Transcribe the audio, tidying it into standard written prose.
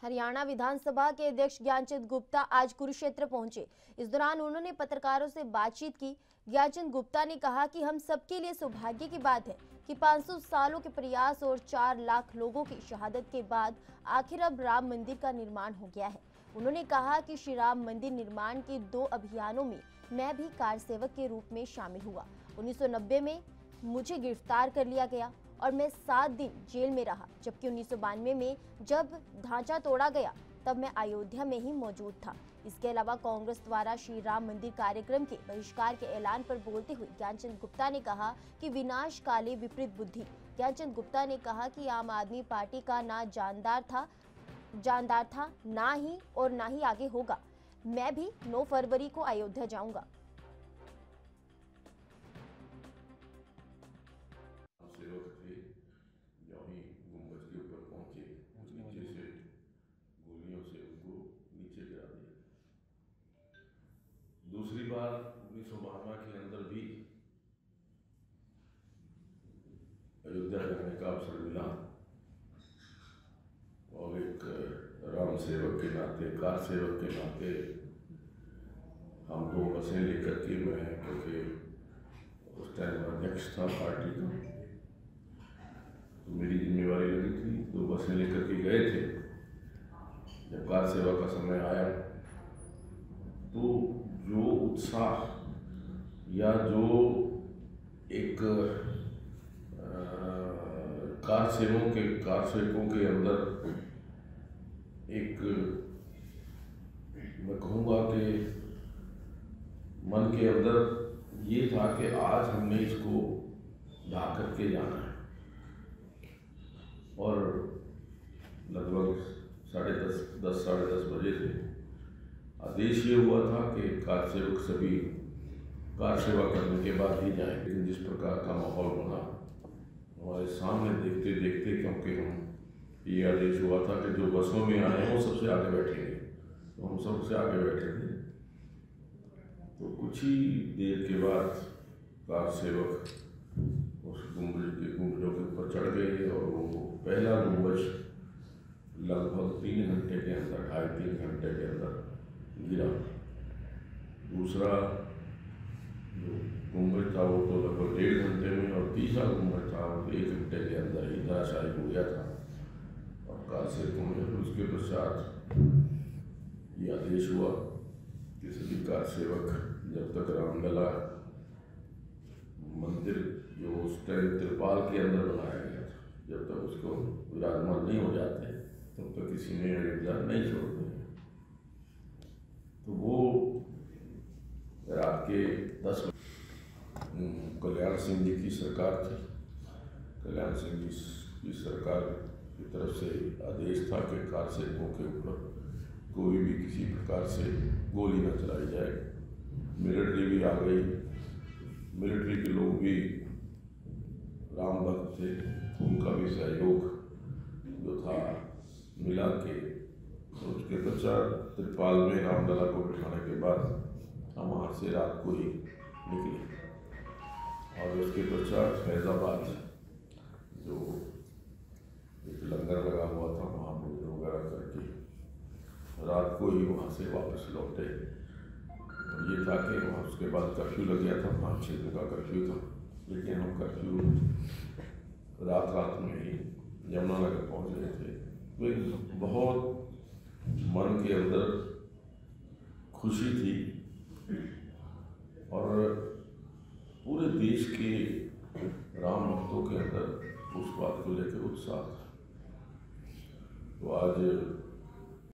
हरियाणा विधानसभा के अध्यक्ष ज्ञानचंद गुप्ता आज कुरुक्षेत्र पहुंचे। इस दौरान उन्होंने पत्रकारों से बातचीत की। ज्ञानचंद गुप्ता ने कहा कि हम सबके लिए सौभाग्य की बात है कि 500 सालों के प्रयास और 4 लाख लोगों की शहादत के बाद आखिर अब राम मंदिर का निर्माण हो गया है। उन्होंने कहा कि श्री राम मंदिर निर्माण के 2 अभियानों में मैं भी कारसेवक के रूप में शामिल हुआ। 1990 में मुझे गिरफ्तार कर लिया गया और मैं 7 दिन जेल में रहा, जबकि 1992 में जब ढांचा तोड़ा गया तब मैं अयोध्या में ही मौजूद था। इसके अलावा कांग्रेस द्वारा श्री राम मंदिर कार्यक्रम के बहिष्कार के ऐलान पर बोलते हुए ज्ञानचंद गुप्ता ने कहा कि विनाश काले विपरीत बुद्धि। ज्ञानचंद गुप्ता ने कहा कि आम आदमी पार्टी का ना जानदार था ना ही और ना ही आगे होगा। मैं भी 9 फरवरी को अयोध्या जाऊंगा। दूसरी बार 1992 के अंदर भी अयोध्या जाने का अवसर मिला और एक राम सेवक के नाते, कार सेवक के नाते हम 2 बसें लेकर के, मैं क्योंकि उस टाइम अध्यक्ष था पार्टी का, तो मेरी जिम्मेवारी लगी थी, 2 बसें लेकर के गए थे। जब कार सेवा का समय आया तो जो उत्साह या जो एक कार सेवकों के अंदर एक, मैं कहूँगा कि मन के अंदर ये था कि आज हमने इसको ढा करके जाना है। और लगभग 10:30 साढ़े 10 बजे थे। आदेश ये हुआ था कि कार सेवक सभी कार सेवा करने के बाद ही जाएं। लेकिन जिस प्रकार का माहौल बना हमारे सामने देखते देखते, क्योंकि हम ये आदेश हुआ था कि जो बसों में आए हैं वो सबसे आगे बैठेंगे, तो हम सबसे आगे बैठे थे। तो कुछ ही देर के बाद कार सेवक उस गुंबजों के ऊपर चढ़ गए और वो पहला गुंबज लगभग 3 घंटे के अंदर, 2.5-3 घंटे के अंदर गिरा। दूसरा जो गुंबज था वो तो लगभग 1.5 घंटे में, और तीसरा गुंबज था वो 1 घंटे के अंदर ही धराशायी हो गया था। और कार सेवकों में उसके पश्चात ये आदेश हुआ कि सभी कार सेवक जब तक रामलला मंदिर जो उस टाइम त्रिपाल के अंदर बनाया गया था, जब तक उसको विराजमान नहीं हो जाते तब तक किसी ने अयोध्या नहीं छोड़ते। तो वो रात के 10 कल्याण सिंह जी की सरकार थी। कल्याण सिंह जी की सरकार की तरफ से आदेश था कि कार सेवकों के ऊपर कोई भी किसी प्रकार से गोली न चलाई जाए। मिलिट्री भी आ गई। मिलिट्री के लोग भी राम भक्त थे, उनका भी सहयोग जो था मिला के। तो उसके पश्चात त्रिपाल में रामलला को बिठाने के बाद हम वहाँ से रात को ही निकले और उसके पश्चात फैजाबाद जो एक लंगर लगा हुआ था वहाँ भोजन वगैरह करके रात को ही वहाँ से वापस लौटे। ये था कि वहाँ उसके बाद कर्फ्यू लग गया था, 5-6 दिन का कर्फ्यू था, लेकिन हम कर्फ्यू रात में ही यमुनानगर पहुँच गए थे। तो एक बहुत मन के अंदर खुशी थी और पूरे देश के राम भक्तों के अंदर उस बात को लेकर उत्साह था। तो आज